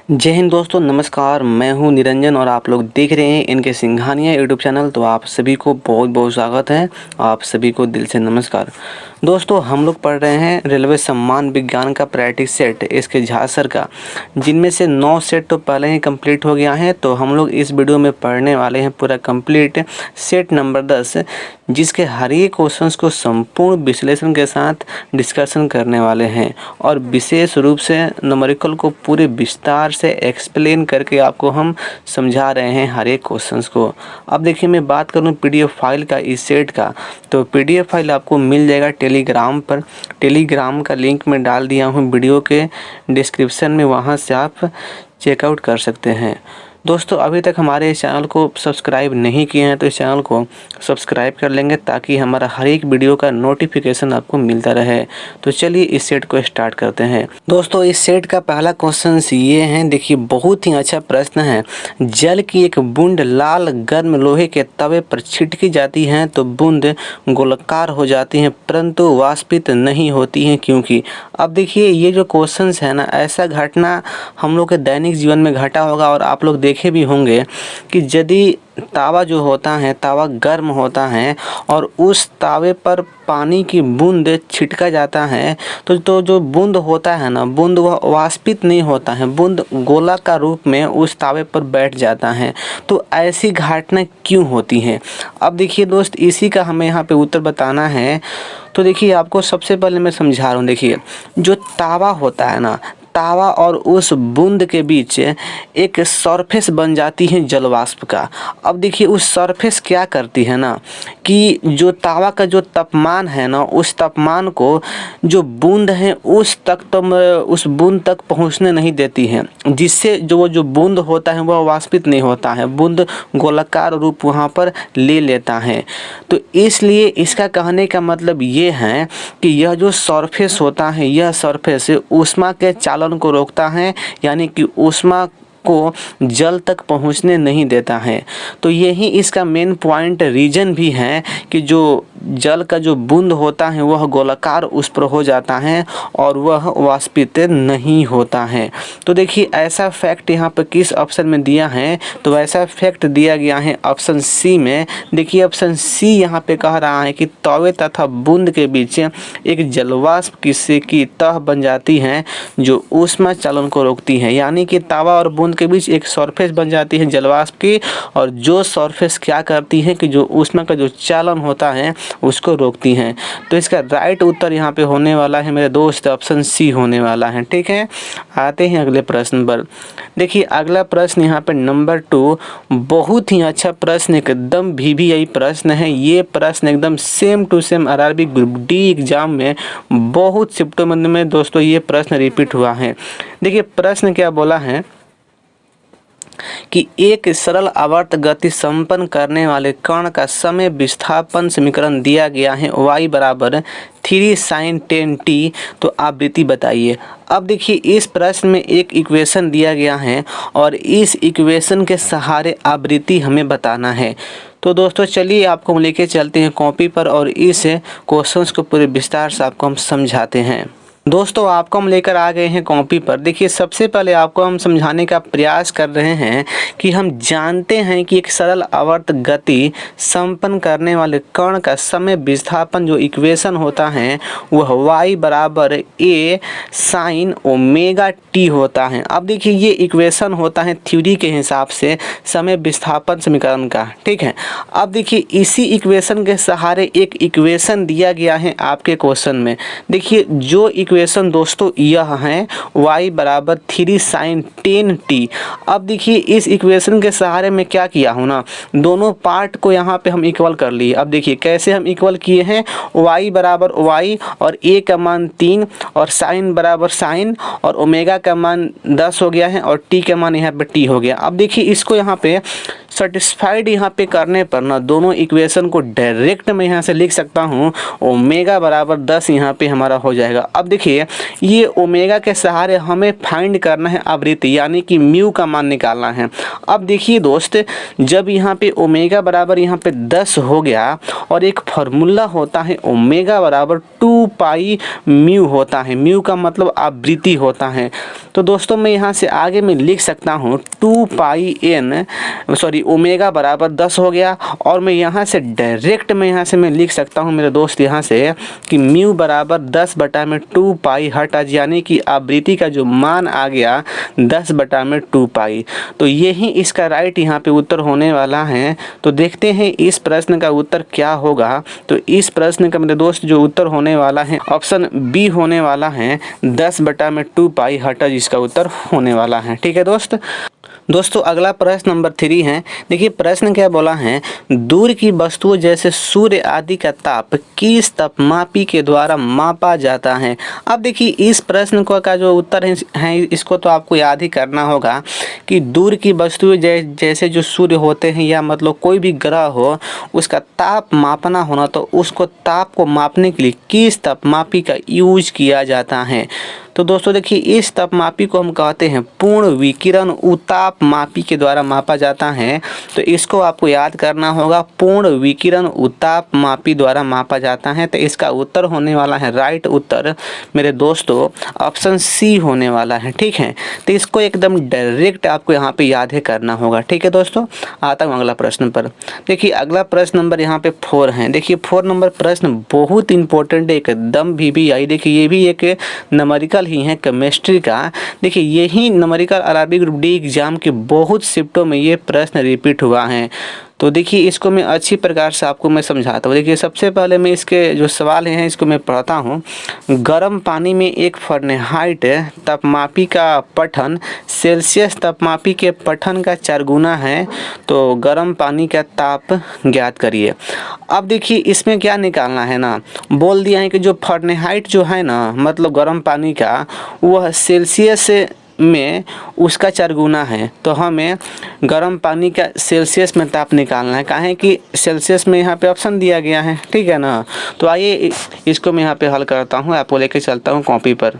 जय हिंद दोस्तों, नमस्कार। मैं हूं निरंजन और आप लोग देख रहे हैं इनके सिंघानिया यूट्यूब चैनल। तो आप सभी को बहुत बहुत स्वागत है। आप सभी को दिल से नमस्कार। दोस्तों, हम लोग पढ़ रहे हैं रेलवे सम्मान विज्ञान का प्रैक्टिस सेट इसके झांसर का, जिनमें से 9 सेट तो पहले ही कंप्लीट हो गया है। तो हम लोग इस वीडियो में पढ़ने वाले हैं पूरा कंप्लीट सेट नंबर 10, जिसके हर एक क्वेश्चंस को संपूर्ण विश्लेषण के साथ डिस्कशन करने वाले हैं और विशेष रूप से न्यूमेरिकल को पूरे विस्तार से एक्सप्लेन करके आपको हम समझा रहे हैं हर एक क्वेश्चंस को। अब देखिए, मैं बात करूं पीडीएफ फाइल का इस सेट का, तो पीडीएफ फाइल आपको मिल जाएगा टेलीग्राम पर। टेलीग्राम का लिंक मैं डाल दिया हूं वीडियो के डिस्क्रिप्शन में, वहां से आप चेकआउट कर सकते हैं। दोस्तों, अभी तक हमारे इस चैनल को सब्सक्राइब नहीं किए हैं तो इस चैनल को सब्सक्राइब कर लेंगे ताकि हमारा हर एक वीडियो का नोटिफिकेशन आपको मिलता रहे। तो चलिए इस सेट को स्टार्ट करते हैं। दोस्तों, इस सेट का पहला क्वेश्चन ये है, देखिए बहुत ही अच्छा प्रश्न है। जल की एक बूंद लाल गर्म लोहे के तवे पर छिटकी जाती है तो बूंद गोलाकार हो जाती है परंतु वाष्पित नहीं होती है, क्योंकि। अब देखिए, ये जो क्वेश्चन है ना, ऐसा घटना हम लोग के दैनिक जीवन में घटा होगा और आप लोग देखे भी होंगे कि यदि तावा जो होता है, तावा गर्म होता है और उस तावे पर पानी की बूंद छिटका जाता है तो जो बूंद होता है ना, बूंद वह वाष्पित नहीं होता है, बूंद गोला का रूप में उस तावे पर बैठ जाता है। तो ऐसी घटना क्यों होती है? अब देखिए दोस्त, इसी का हमें यहाँ पे उत्तर बताना है। तो देखिए, आपको सबसे पहले मैं समझा रहा हूँ। देखिए, जो तावा होता है ना, तावा और उस बूंद के बीच एक सरफेस बन जाती है जलवाष्प का। अब देखिए, उस सरफेस क्या करती है ना कि जो तावा का जो तापमान है ना, उस तापमान को जो बूंद है उस बूंद तक पहुंचने नहीं देती है, जिससे जो बूंद होता है वह वाष्पित नहीं होता है, बूंद गोलाकार रूप वहां पर ले लेता है। तो इसलिए इसका कहने का मतलब ये है कि यह जो सरफेस होता है, यह सरफेस ऊष्मा के चालन को रोकता है, यानी कि ऊष्मा को जल तक पहुंचने नहीं देता है। तो यही इसका मेन पॉइंट रीजन भी है कि जो जल का जो बूंद होता है वह गोलाकार उस पर हो जाता है और वह वाष्पित नहीं होता है। तो देखिए, ऐसा फैक्ट यहाँ पर किस ऑप्शन में दिया है, तो ऐसा फैक्ट दिया गया है ऑप्शन सी में। देखिए, ऑप्शन सी यहाँ पे कह रहा है कि तवे तथा बूंद के बीच एक जलवाष्प की तह बन जाती है जो ऊष्मा चालन को रोकती है, यानी कि तावा और बूंद के बीच एक सरफेस बन जाती है जलवाष्प की, और जो सरफेस क्या करती है कि जो ऊष्मा का जो चालन होता है उसको रोकती हैं। तो इसका राइट उत्तर यहाँ पे होने वाला है मेरे दोस्त, ऑप्शन सी होने वाला है। ठीक है, आते हैं अगले प्रश्न पर। देखिए, अगला प्रश्न यहाँ पे नंबर 2, बहुत ही अच्छा प्रश्न, एकदम VVI प्रश्न है। ये प्रश्न एकदम same to same RRB group D exam में बहुत शिफ्टों में दोस्तों ये प्रश्न रिपीट हुआ है। देखिए, प्रश्न क्या बोला है कि एक सरल आवर्त गति संपन्न करने वाले कण का समय विस्थापन समीकरण दिया गया है, y बराबर 3 sin 10t। तो आवृत्ति बताइए। अब देखिए, इस प्रश्न में एक इक्वेशन दिया गया है और इस इक्वेशन के सहारे आवृत्ति हमें बताना है। तो दोस्तों, चलिए आपको हम लेके चलते हैं कॉपी पर और इस क्वेश्चंस को पूरे विस्तार से आपको हम समझाते हैं। दोस्तों, आपको हम लेकर आ गए हैं कॉपी पर। देखिए, सबसे पहले आपको हम समझाने का प्रयास कर रहे हैं कि हम जानते हैं कि एक सरल आवर्त गति संपन्न करने वाले कण का समय विस्थापन जो इक्वेशन होता है वह y बराबर a sin ओमेगा t होता है। अब देखिए, ये इक्वेशन होता है थ्योरी के हिसाब से समय विस्थापन समीकरण का। ठीक है, अब देखिए, इसी इक्वेशन के सहारे एक इक्वेशन दिया गया है आपके क्वेश्चन में। देखिए, जो इक्वेशन दोस्तों यह है y बराबर 3 sin 10t। अब देखिए, इस इक्वेशन के सहारे में क्या किया हूँ ना, दोनों पार्ट को यहाँ पे हम इक्वल कर लिए। अब देखिए कैसे हम इक्वल किए हैं, y बराबर y और a का मान 3 और साइन बराबर साइन और ओमेगा का मान 10 हो गया है और t का मान यहाँ पे t हो गया। अब देखिए, इसको यहाँ पे सेटिस्फाइड यहाँ पे करने पर ना दोनों इक्वेशन को डायरेक्ट मैं यहाँ से लिख सकता हूँ, ओमेगा बराबर 10 यहाँ पे हमारा हो जाएगा। अब देखिए, ये ओमेगा के सहारे हमें फाइंड करना है आवृत्ति, यानी कि म्यू का मान निकालना है। अब देखिए दोस्त, जब यहाँ पे ओमेगा बराबर यहाँ पे 10 हो गया और एक फार्मूला होता है ओमेगा बराबर 2 पाई म्यू होता है, म्यू का मतलब आवृत्ति होता है। तो दोस्तों मैं यहाँ से आगे मैं लिख सकता हूँ 2 पाई n ओमेगा बराबर 10 हो गया। और मैं यहाँ से डायरेक्ट मैं लिख सकता हूँ मेरे दोस्त यहाँ से कि म्यू बराबर 10/2 पाई हर्ट्ज, यानी कि आवृत्ति का जो मान आ गया 10/2 पाई। तो यही इसका राइट यहाँ पे उत्तर होने वाला है। तो देखते हैं इस प्रश्न का उत्तर क्या होगा। तो इस प्रश्न का मेरे दोस्त जो उत्तर होने वाला है ऑप्शन बी होने वाला है, 10/2 पाई हर्ट्ज इसका उत्तर होने वाला है। ठीक है दोस्तों अगला प्रश्न नंबर 3 है। देखिए प्रश्न क्या बोला है, दूर की वस्तुओं जैसे सूर्य आदि का ताप किस तापमापी के द्वारा मापा जाता है। अब देखिए इस प्रश्न का जो उत्तर है इसको तो आपको याद ही करना होगा कि दूर की वस्तुएं जैसे जो सूर्य होते हैं या मतलब कोई भी ग्रह हो उसका ताप मापना होना, तो उसको ताप को मापने के लिए किस तापमापी का यूज किया जाता है। तो दोस्तों देखिए इस तापमापी को हम कहते हैं पूर्ण विकिरण उताप मापी के द्वारा मापा जाता है। तो इसको आपको याद करना होगा, पूर्ण विकिरण उताप मापी द्वारा मापा जाता है। तो इसका उत्तर होने वाला है, राइट उत्तर मेरे दोस्तों ऑप्शन सी होने वाला है। ठीक है, तो इसको एकदम डायरेक्ट आपको यहाँ पे याद है करना होगा। ठीक है दोस्तों, आता हूँ अगला प्रश्न पर। देखिए अगला प्रश्न नंबर यहाँ पे 4 है। देखिए 4 नंबर प्रश्न बहुत इंपॉर्टेंट है, एकदम VVI। देखिए ये भी एक न्यूमेरिकल ही है केमिस्ट्री का। देखिए यही न्यूमेरिकल अरबी ग्रुप डी एग्जाम के बहुत शिफ्टों में ये प्रश्न रिपीट हुआ है। तो देखिए इसको मैं अच्छी प्रकार से आपको मैं समझाता हूँ। देखिए सबसे पहले मैं इसके जो सवाल हैं इसको मैं पढ़ता हूँ। गर्म पानी में एक फ़ारेनहाइट तापमापी का पठन सेल्सियस तापमापी के पठन का 4 गुना है, तो गर्म पानी का ताप ज्ञात करिए। अब देखिए इसमें क्या निकालना है ना, बोल दिया है कि जो फ़ारेनहाइट जो है ना मतलब गर्म पानी का, वह सेल्सियस में उसका 4 गुना है। तो हमें गर्म पानी का सेल्सियस में ताप निकालना है, काहे कि सेल्सियस में यहाँ पे ऑप्शन दिया गया है। ठीक है ना, तो आइए इसको मैं यहाँ पे हल करता हूँ, आपको लेके चलता हूँ कॉपी पर।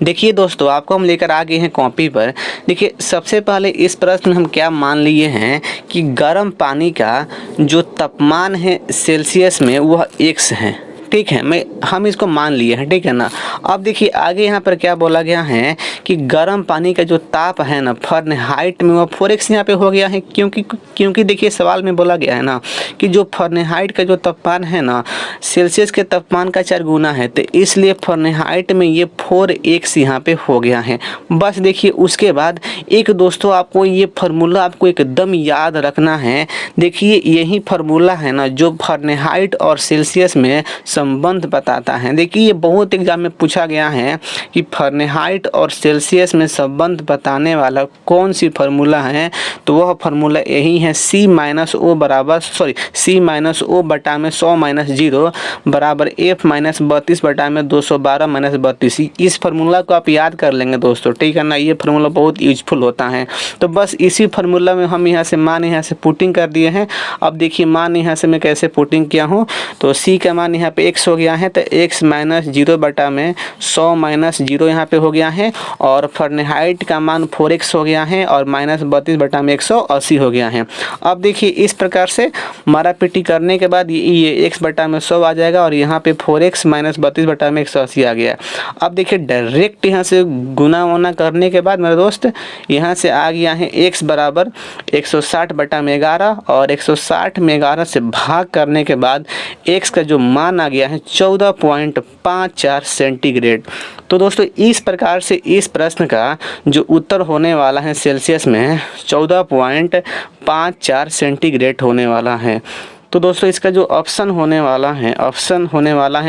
देखिए दोस्तों आपको हम लेकर आ गए हैं कॉपी पर। देखिए सबसे पहले इस प्रश्न में हम क्या मान लिए हैं कि गर्म पानी का जो तापमान है सेल्सियस में वह x है। ठीक है, हम इसको मान लिए हैं। ठीक है ना, अब देखिए आगे यहाँ पर क्या बोला गया है कि गर्म पानी का जो ताप है ना फ़ारेनहाइट में, वो 4x यहाँ पे हो गया है, क्योंकि देखिए सवाल में बोला गया है ना कि जो फ़ारेनहाइट का जो तापमान है ना सेल्सियस के तापमान का 4 गुना है, तो इसलिए फ़ारेनहाइट में ये 4x यहाँ पे हो गया है। बस देखिए उसके बाद एक दोस्तों आपको ये फार्मूला आपको एकदम याद रखना है। देखिए यही फार्मूला है ना जो फ़ारेनहाइट और सेल्सियस में संबंध बताता है। देखिए ये बहुत एग्जाम में पूछा गया है कि फ़ारेनहाइट और सेल्सियस में संबंध बताने वाला कौन सी फार्मूला है, तो वह फार्मूला यही है C - O बराबर C-O/100 - 0 बराबर F - 32/212 - 32। इस फार्मूला को आप याद कर लेंगे दोस्तों। ठीक है ना, ये फार्मूला बहुत यूजफुल होता है। तो बस इसी फार्मूला में हम यहाँ से मान यहाँ से पुटिंग कर दिए हैं। अब देखिए मान यहाँ से मैं कैसे पुटिंग किया हूँ, तो C का मान यहाँ पे x हो गया है, तो x - 0/100 - 0 यहाँ पे हो गया है, और फ़ारेनहाइट का मान 4x हो गया है, और -32/180 हो गया है। अब देखिए इस प्रकार से मारा पीटी करने के बाद ये x/100 आ जाएगा, और यहाँ पे 4x - 32/180 आ गया। अब देखिए डायरेक्ट यहाँ से गुना वुना करने के बाद मेरे दोस्त यहाँ से आ गया है x बराबर 160/11, और 160 में 11 से भाग करने के बाद x का जो मान आ गया है 14.54 सेंटीग्रेड। तो दोस्तों इस प्रकार से इस प्रश्न का जो उत्तर होने वाला है सेल्सियस में 14.54 सेंटीग्रेड होने वाला है। तो दोस्तों इसका जो ऑप्शन होने वाला है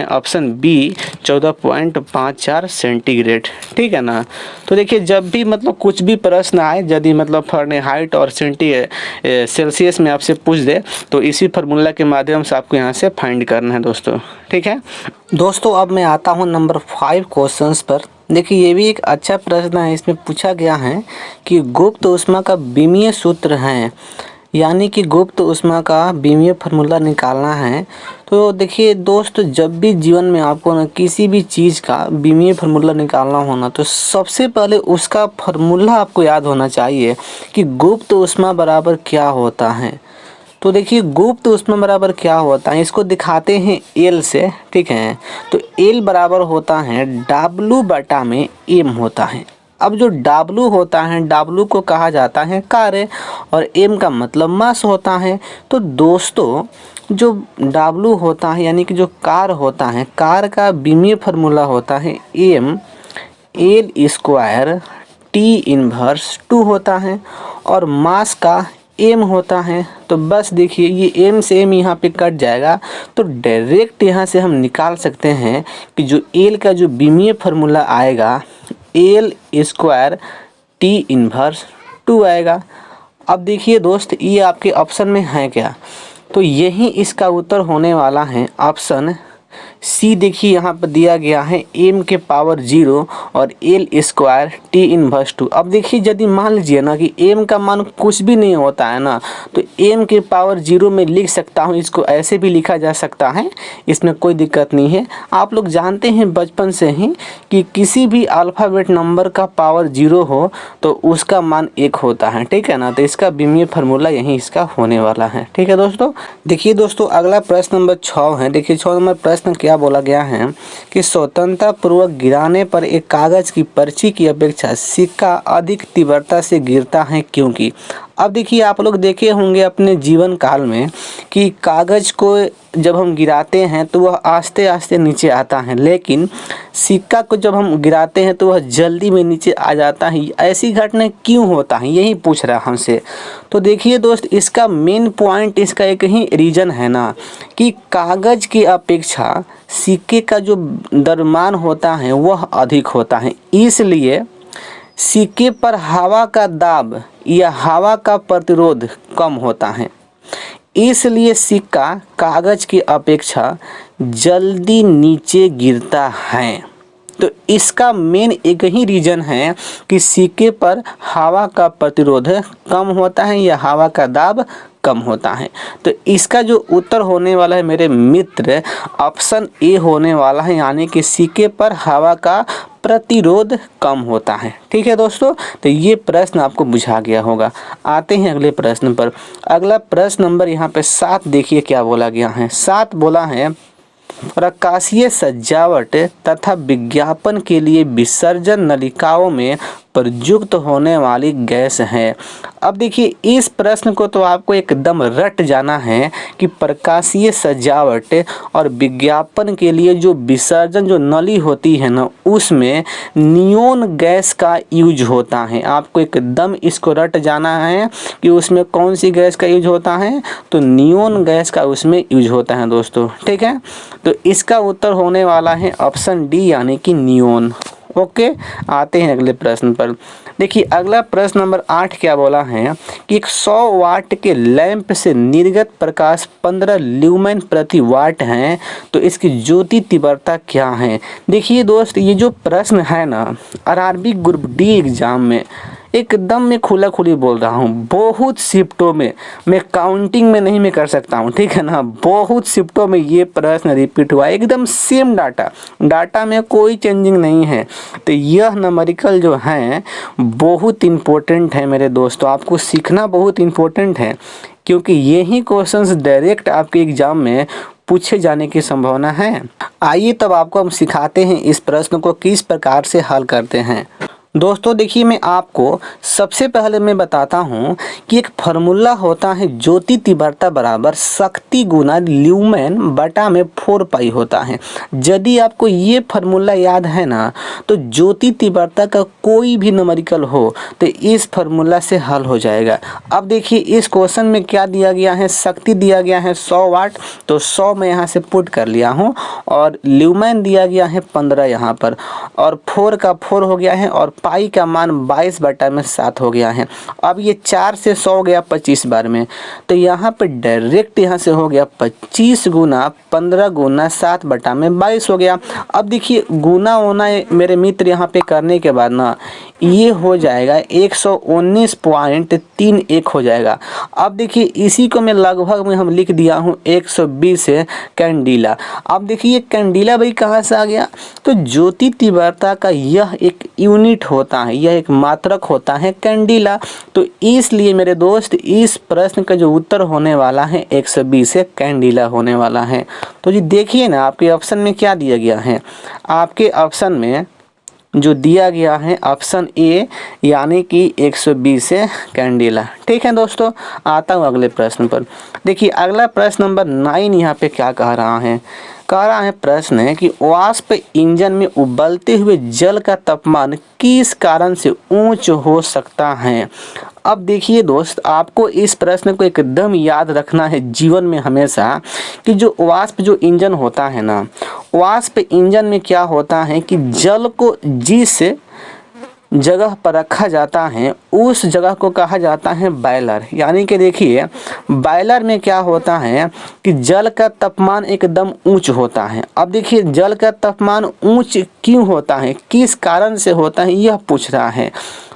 ऑप्शन बी 14.54 सेंटीग्रेड। ठीक है ना, तो देखिए जब भी मतलब कुछ भी प्रश्न आए यदि मतलब फ़ारेनहाइट और सेल्सियस में आपसे पूछ दे, तो इसी फार्मूला के माध्यम से आपको यहाँ से फाइंड करना है दोस्तों। ठीक है दोस्तों, अब मैं आता हूँ नंबर 5 क्वेश्चंस पर। देखिए ये भी एक अच्छा प्रश्न है। इसमें पूछा गया है कि गुप्त ऊष्मा का विमीय सूत्र है, यानी कि गुप्त ऊष्मा का विमीय फार्मूला निकालना है। तो देखिए दोस्त जब भी जीवन में आपको ना किसी भी चीज़ का विमीय फार्मूला निकालना होना, तो सबसे पहले उसका फार्मूला आपको याद होना चाहिए कि गुप्त ऊष्मा बराबर क्या होता है। तो देखिए गुप्त ऊष्मा बराबर क्या होता है, इसको दिखाते हैं L से। ठीक है, तो L बराबर होता है W/M होता है। अब जो W होता है, W को कहा जाता है कार्य और M का मतलब मास होता है। तो दोस्तों जो W होता है यानी कि जो कार होता है, कार का विमीय फार्मूला होता है M L square T inverse 2 होता है और मास का M होता है। तो बस देखिए ये M से M यहाँ पे कट जाएगा, तो डायरेक्ट यहाँ से हम निकाल सकते हैं कि जो L का जो विमीय फार्मूला आएगा L स्क्वायर T इन्वर्स 2 आएगा। अब देखिए दोस्त ये आपके ऑप्शन में है क्या, तो यही इसका उत्तर होने वाला है ऑप्शन सी। देखिए यहाँ पर दिया गया है m के पावर 0 और L स्क्वायर T इन्वर्स 2। अब देखिए यदि मान लीजिए ना कि m का मान कुछ भी नहीं होता है ना, तो m के पावर 0 में लिख सकता हूँ, इसको ऐसे भी लिखा जा सकता है, इसमें कोई दिक्कत नहीं है। आप लोग जानते हैं बचपन से ही कि किसी भी अल्फ़ाबेट नंबर का पावर 0 हो तो उसका मान 1 होता है, ठीक है ना। तो इसका विमीय फार्मूला यही इसका होने वाला है, ठीक है दोस्तों। देखिए दोस्तों अगला प्रश्न नंबर 6 है। देखिए 6 नंबर प्रश्न क्या बोला गया है कि स्वतंत्रता पूर्वक गिराने पर एक कागज की पर्ची की अपेक्षा सिक्का अधिक तीव्रता से गिरता है क्योंकि। अब देखिए आप लोग देखे होंगे अपने जीवन काल में कि कागज को जब हम गिराते हैं तो वह आस्ते आस्ते नीचे आता है, लेकिन सिक्का को जब हम गिराते हैं तो वह जल्दी में नीचे आ जाता है। ऐसी घटना क्यों होता है, यही पूछ रहा हमसे। तो देखिए दोस्त इसका मेन पॉइंट, इसका एक ही रीज़न है ना कि कागज की अपेक्षा सिक्के का जो द्रव्यमान होता है वह अधिक होता है, इसलिए सिक्के पर हवा का दाब या हवा का प्रतिरोध कम होता है, इसलिए सिक्का कागज की अपेक्षा जल्दी नीचे गिरता है। तो इसका मेन एक ही रीज़न है कि सिक्के पर हवा का प्रतिरोध कम होता है या हवा का दाब कम होता है। तो इसका जो उत्तर होने वाला है मेरे मित्र ऑप्शन ए होने वाला है, यानी कि सिक्के पर हवा का प्रतिरोध कम होता है, ठीक है दोस्तों। तो ये प्रश्न आपको बुझा गया होगा। आते हैं अगले प्रश्न पर। अगला प्रश्न नंबर यहाँ पे 7 देखिए क्या बोला गया है। 7 बोला है प्रकाशीय सजावट तथा विज्ञापन के लिए विसर्जन नलिकाओं में प्रयुक्त होने वाली गैस है। अब देखिए इस प्रश्न को तो आपको एकदम रट जाना है कि प्रकाशीय सजावट और विज्ञापन के लिए जो विसर्जन जो नली होती है ना उसमें नियोन गैस का यूज होता है। आपको एकदम इसको रट जाना है कि उसमें कौन सी गैस का यूज होता है, तो नियोन गैस का उसमें यूज होता है दोस्तों, ठीक है। तो इसका उत्तर होने वाला है ऑप्शन डी यानी कि नियोन। ओके, आते हैं अगले प्रश्न पर। देखिए अगला प्रश्न नंबर 8 क्या बोला है कि एक 100 वाट के लैंप से निर्गत प्रकाश 15 ल्यूमेन प्रति वाट है, तो इसकी ज्योति तीव्रता क्या है। देखिए दोस्त ये जो प्रश्न है ना आरआरबी ग्रुप डी एग्जाम में एकदम मैं खुला खुली बोल रहा हूँ, बहुत शिफ्टों में मैं काउंटिंग में नहीं मैं कर सकता हूँ, ठीक है ना। बहुत शिफ्टों में ये प्रश्न रिपीट हुआ, एकदम सेम डाटा में कोई चेंजिंग नहीं है। तो यह न्यूमेरिकल जो है बहुत इम्पोर्टेंट है मेरे दोस्तों, आपको सीखना बहुत इम्पोर्टेंट है क्योंकि यही क्वेश्चंस डायरेक्ट आपके एग्जाम में पूछे जाने की संभावना है। आइए तब आपको हम सिखाते हैं इस प्रश्न को किस प्रकार से हल करते हैं। दोस्तों देखिए मैं आपको सबसे पहले मैं बताता हूँ कि एक फार्मूला होता है ज्योति तीव्रता बराबर शक्ति गुना ल्यूमेन बटा में 4 पाई होता है। यदि आपको ये फार्मूला याद है ना तो ज्योति तीव्रता का कोई भी न्यूमेरिकल हो तो इस फार्मूला से हल हो जाएगा। अब देखिए इस क्वेश्चन में क्या दिया गया है, शक्ति दिया गया है 100 वाट, तो 100 मैं यहाँ से पुट कर लिया हूँ और ल्यूमेन दिया गया है 15 यहाँ पर, और 4 का 4 हो गया है और पाई का मान 22/7 हो गया है। अब ये 4 से 100 गया 25 बार में, तो यहाँ पे डायरेक्ट यहाँ से हो गया 25 गुना 15 गुना 7/22 हो गया। अब देखिए गुना होना मेरे मित्र यहाँ पे करने के बाद ना ये हो जाएगा 119.31 हो जाएगा। अब देखिए इसी को मैं लगभग में हम लिख दिया हूँ 120 कैंडिला। अब देखिए कैंडिला भाई कहाँ से आ गया, तो ज्योति तीव्रता का यह एक यूनिट होता है, यह एक मात्रक होता है कैंडिला। तो इसलिए मेरे दोस्त इस प्रश्न का जो उत्तर होने वाला है 120 कैंडिला होने वाला है। तो जी देखिए ना आपके ऑप्शन में क्या दिया गया है, आपके ऑप्शन में जो दिया गया है ऑप्शन ए यानी कि 120 कैंडिला। ठीक है दोस्तों, आता हूँ अगले प्रश्न पर। देखिए अगला प्रश्न नंबर 9 यहाँ पे क्या कह रहा है, कह रहा है प्रश्न है कि वाष्प इंजन में उबलते हुए जल का तापमान किस कारण से ऊंच हो सकता है। अब देखिए दोस्त, आपको इस प्रश्न को एकदम याद रखना है जीवन में हमेशा कि जो वाष्प जो इंजन होता है ना, वाष्प इंजन में क्या होता है कि जल को जिस जगह पर रखा जाता है उस जगह को कहा जाता है बॉयलर। यानी कि देखिए बॉयलर में क्या होता है कि जल का तापमान एकदम ऊंच होता है। अब देखिए जल का तापमान ऊंच क्यों होता है, किस कारण से होता है, यह पूछ रहा है।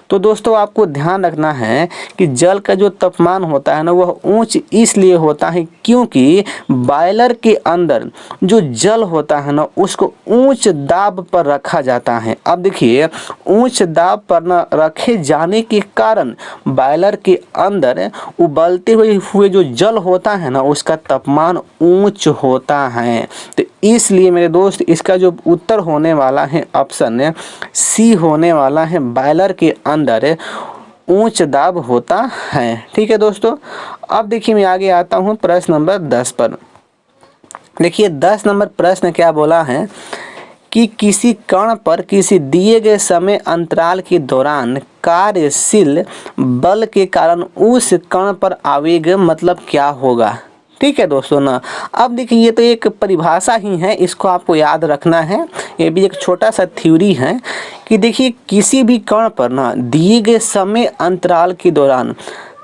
तो दोस्तों आपको ध्यान रखना है कि जल का जो तापमान होता है ना वह ऊंच इसलिए होता है क्योंकि बॉयलर के अंदर जो जल होता है ना उसको ऊंच दाब पर रखा जाता है। अब देखिए ऊंच दाब पर न रखे जाने के कारण बॉयलर के अंदर उबलते हुए जो जल होता है ना उसका तापमान ऊंच होता है। तो इसलिए मेरे दोस्त इसका जो उत्तर होने वाला है ऑप्शन सी होने वाला है, बॉयलर के अंदर उच्च दाब होता है। ठीक है दोस्तों, अब देखिए मैं आगे आता हूँ प्रश्न नंबर 10 पर। देखिए 10 नंबर प्रश्न क्या बोला है कि किसी कण पर किसी दिए गए समय अंतराल के दौरान कार्यशील बल के कारण उस कण पर आवेग मतलब क्या होगा। ठीक है दोस्तों ना, अब देखिए ये तो एक परिभाषा ही है, इसको आपको याद रखना है। ये भी एक छोटा सा थ्योरी है कि देखिए किसी भी कण पर ना दिए गए समय अंतराल के दौरान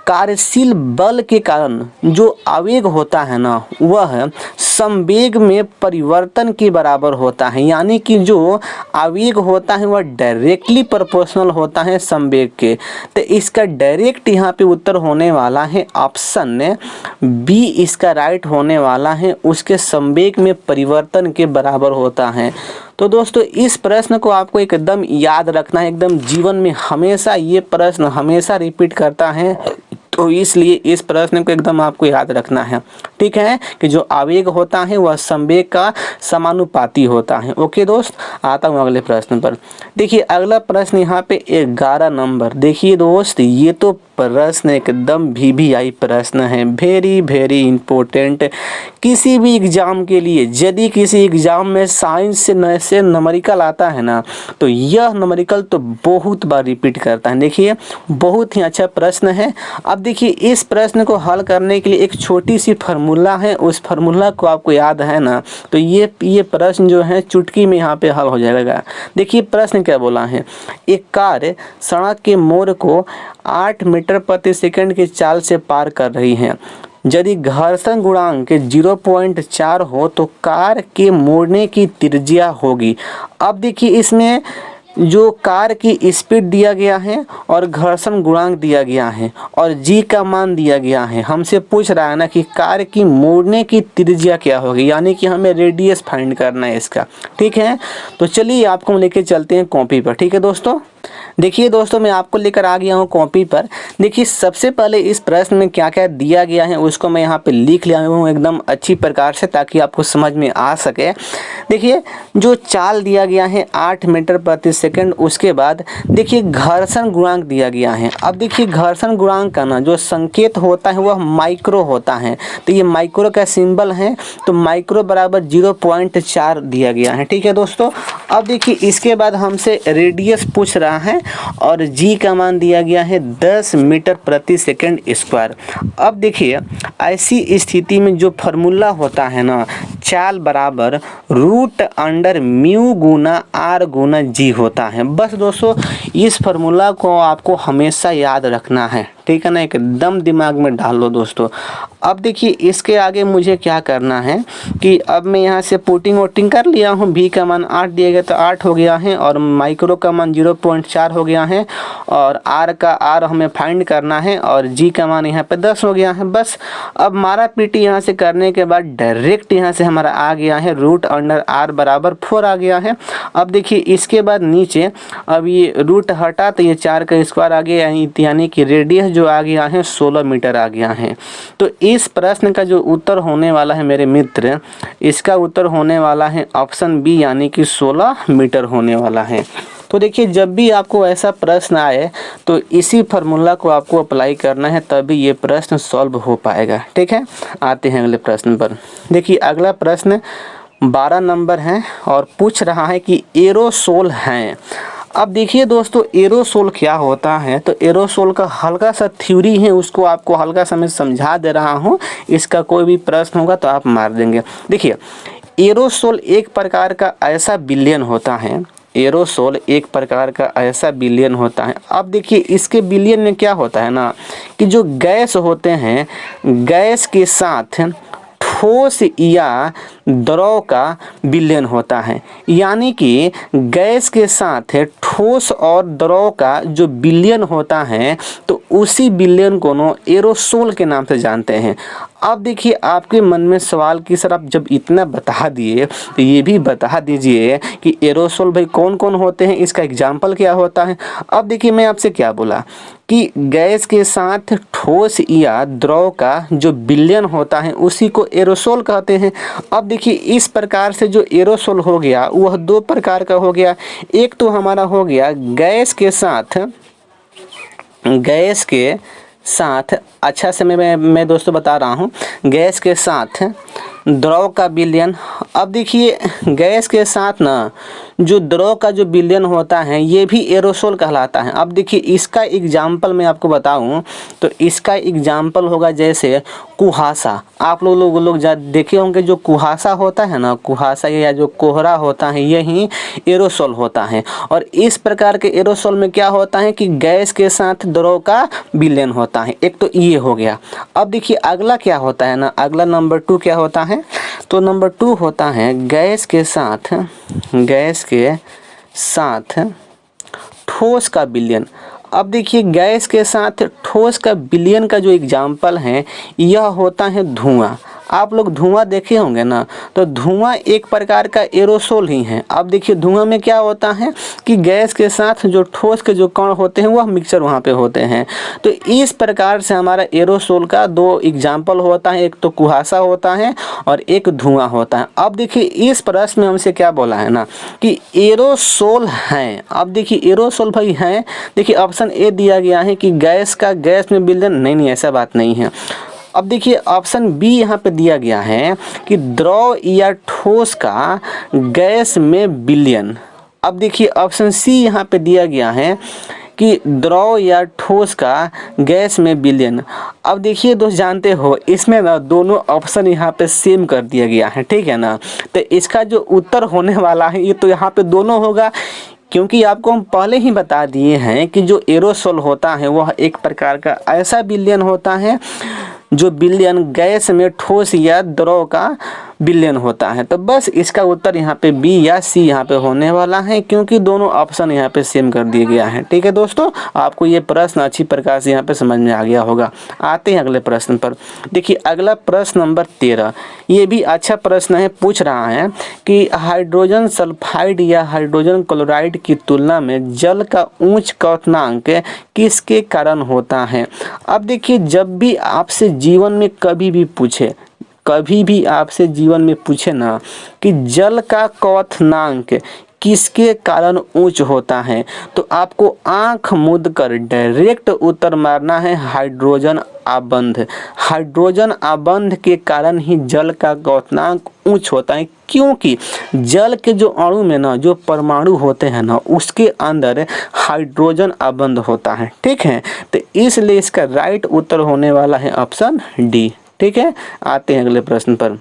कार्यशील बल के कारण जो आवेग होता है ना वह संवेग में परिवर्तन के बराबर होता है। यानी कि जो आवेग होता है वह डायरेक्टली प्रोपोर्शनल होता है संवेग के। तो इसका डायरेक्ट यहाँ पे उत्तर होने वाला है ऑप्शन बी, इसका राइट होने वाला है, उसके संवेग में परिवर्तन के बराबर होता है। तो दोस्तों इस प्रश्न को आपको एकदम याद रखना है, एकदम जीवन में हमेशा ये प्रश्न हमेशा रिपीट करता है, तो इसलिए इस प्रश्न को एकदम आपको याद रखना है। ठीक है, कि जो आवेग होता है वह संवेग का समानुपाती होता है। ओके दोस्त, आता हूँ अगले प्रश्न पर। देखिए अगला प्रश्न यहाँ पे 11 नंबर। देखिए दोस्त ये तो प्रश्न एकदम VVI प्रश्न है, वेरी इम्पोर्टेंट। किसी भी एग्जाम के लिए यदि किसी एग्जाम में साइंस से न्यूमेरिकल आता है ना तो यह न्यूमेरिकल तो बहुत बार रिपीट करता है। देखिए बहुत ही अच्छा प्रश्न है। अब देखिए इस प्रश्न को हल करने के लिए एक छोटी सी फार्मूला है, उस फार्मूला को आपको याद है ना तो ये प्रश्न जो है चुटकी में यहाँ पे हल हो जाएगा। देखिए प्रश्न क्या बोला है, एक कार सड़क के मोड़ को 8 मीटर प्रति सेकंड की चाल से पार कर रही है। यदि घर्षण गुणांक 0.4 हो तो कार के मोड़ने की त्रिज्या होगी। अब देखिए इसमें जो कार की स्पीड दिया गया है और घर्षण गुणांक दिया गया है और जी का मान दिया गया है। हमसे पूछ रहा है ना कि कार की मोड़ने की त्रिज्या क्या होगी, यानी कि हमें रेडियस फाइंड करना है इसका। ठीक है, तो चलिए आपको हम लेके चलते हैं कॉपी पर। ठीक है दोस्तों, देखिए दोस्तों मैं आपको लेकर आ गया हूँ कॉपी पर। देखिए सबसे पहले इस प्रश्न में क्या क्या दिया गया है उसको मैं यहाँ पे लिख लिया हूँ एकदम अच्छी प्रकार से ताकि आपको समझ में आ सके। देखिए जो चाल दिया गया है 8 मीटर प्रति सेकंड, उसके बाद देखिए घर्षण गुणांक दिया गया है। अब देखिए घर्षण गुणांक का ना जो संकेत होता है वह माइक्रो होता है, तो ये माइक्रो का सिंबल है, तो माइक्रो बराबर 0.4 दिया गया है। ठीक है दोस्तों, अब देखिए इसके बाद हमसे रेडियस पूछ रहा है और जी का मान दिया गया है 10 मीटर प्रति सेकंड स्क्वायर। अब देखिए ऐसी स्थिति में जो फार्मूला होता है ना चाल बराबर √म्यू गुना आर गुना जी होता है। बस दोस्तों इस फार्मूला को आपको हमेशा याद रखना है, ठीक है ना, एकदम दिमाग में डाल लो दोस्तों। अब देखिए इसके आगे मुझे क्या करना है कि अब मैं यहाँ से पुटिंग वोटिंग कर लिया हूँ। भी का मान 8 दिया गया तो 8 हो गया है और माइक्रो का मान 0.4 हो गया है और आर का आर हमें फाइंड करना है और जी का मान यहाँ पे 10 हो गया है। बस अब मारा पीटी यहाँ से करने के बाद डायरेक्ट यहाँ से हमारा आ गया है √r बराबर 4 आ गया है। अब देखिए इसके बाद नीचे अब ये रूट हटा तो ये 4 का स्क्वायर आ गया, यानी कि रेडियस जो आ गया है 16 मीटर आ गया है। तो इस प्रश्न का जो उत्तर होने वाला है मेरे मित्र, इसका उत्तर होने वाला है ऑप्शन बी यानी कि 16 मीटर होने वाला है। तो देखिए जब भी आपको ऐसा प्रश्न आए तो इसी फार्मूला को आपको अप्लाई करना है, तभी ये प्रश्न सॉल्व हो पाएगा। ठीक है, आते हैं अगले प्रश्न पर। देखिए अगला प्रश्न 12 नंबर है और पूछ रहा है कि एरोसोल हैं। अब देखिए दोस्तों एरोसोल क्या होता है, तो एरोसोल का हल्का सा थ्योरी है, उसको आपको हल्का सा मैं समझा दे रहा हूँ। इसका कोई भी प्रश्न होगा तो आप मार देंगे। देखिए एरोसोल एक प्रकार का ऐसा विलयन होता है, एरोसोल एक प्रकार का ऐसा विलयन होता है। अब देखिए इसके विलयन में क्या होता है ना, कि जो गैस होते हैं, गैस के साथ ठोस या द्रव का विलयन होता है। यानी कि गैस के साथ ठोस और द्रव का जो विलयन होता है, तो उसी विलयन को नो एरोसोल के नाम से जानते हैं। अब देखिए आपके मन में सवाल कि सर आप जब इतना बता दिए तो ये भी बता दीजिए कि एरोसोल भाई कौन कौन होते हैं, इसका एग्जाम्पल क्या होता है। अब देखिए मैं आपसे क्या बोला कि गैस के साथ ठोस या द्रव का जो विलयन होता है उसी को एरोसोल कहते हैं। अब देखिए इस प्रकार से जो एरोसोल हो गया वह दो प्रकार का हो गया। एक तो हमारा हो गया गैस के साथ अच्छा से मैं दोस्तों बता रहा हूँ, गैस के साथ द्रव का विलयन। अब देखिए गैस के साथ ना जो द्रव का जो विलयन होता है ये भी एरोसोल कहलाता है। अब देखिए इसका एग्जाम्पल मैं आपको बताऊं तो इसका एग्जाम्पल होगा जैसे कुहासा। आप लोग देखे होंगे जो कुहासा होता है ना, कुहासा या जो कोहरा होता है यही एरोसोल होता है। और इस प्रकार के एरोसोल में क्या होता है कि गैस के साथ द्रव का विलयन होता है। एक तो ये हो गया। अब देखिए अगला क्या होता है ना, अगला नंबर 2 क्या होता है, तो नंबर 2 होता है गैस के साथ ठोस का विलयन। अब देखिए गैस के साथ ठोस का विलयन का जो एग्जाम्पल है यह होता है धुआं। आप लोग धुआं देखे होंगे ना, तो धुआं एक प्रकार का एरोसोल ही है। अब देखिए धुआं में क्या होता है कि गैस के साथ जो ठोस के जो कण होते हैं वह मिक्सचर वहाँ पे होते हैं। तो इस प्रकार से हमारा एरोसोल का दो एग्जाम्पल होता है, एक तो कुहासा होता है और एक धुआं होता है। अब देखिए इस प्रश्न में हमसे क्या बोला है ना कि एरोसोल हैं। अब देखिए एरोसोल भाई हैं, देखिए ऑप्शन ए दिया गया है कि गैस में विलयन, नहीं ऐसा बात नहीं है। अब देखिए ऑप्शन बी यहाँ पे दिया गया है कि द्रव या ठोस का गैस में विलयन। अब देखिए ऑप्शन सी यहाँ पे दिया गया है कि द्रव या ठोस का गैस में विलयन। अब देखिए दोस्त जानते हो इसमें ना दोनों ऑप्शन यहाँ पे सेम कर दिया गया है, ठीक है ना। तो इसका जो उत्तर होने वाला है ये तो यहाँ पे दोनों होगा, क्योंकि आपको हम पहले ही बता दिए हैं कि जो एरोसोल होता है वह एक प्रकार का ऐसा विलयन होता है जो विलयन गैस में ठोस या द्रव का विलयन होता है। तो बस इसका उत्तर यहाँ पे बी या सी यहाँ पे होने वाला है, क्योंकि दोनों ऑप्शन यहाँ पे सेम कर दिया गया है। ठीक है दोस्तों, आपको ये प्रश्न अच्छी प्रकार से यहाँ पे समझ में आ गया होगा। आते हैं अगले प्रश्न पर। देखिए अगला प्रश्न नंबर 13, ये भी अच्छा प्रश्न है। पूछ रहा है कि हाइड्रोजन सल्फाइड या हाइड्रोजन क्लोराइड की तुलना में जल का उच्च क्वथनांक किसके कारण होता है। अब देखिए जब भी आपसे जीवन में कभी भी आपसे जीवन में पूछे ना कि जल का क्वथनांक किसके कारण उच्च होता है, तो आपको आंख मूंद कर डायरेक्ट उत्तर मारना है हाइड्रोजन आबंध। हाइड्रोजन आबंध के कारण ही जल का क्वथनांक उच्च होता है, क्योंकि जल के जो अणु में ना जो परमाणु होते हैं ना उसके अंदर हाइड्रोजन आबंध होता है। ठीक है, तो इसलिए इसका राइट उत्तर होने वाला है ऑप्शन डी। ठीक है, आते हैं अगले प्रश्न पर।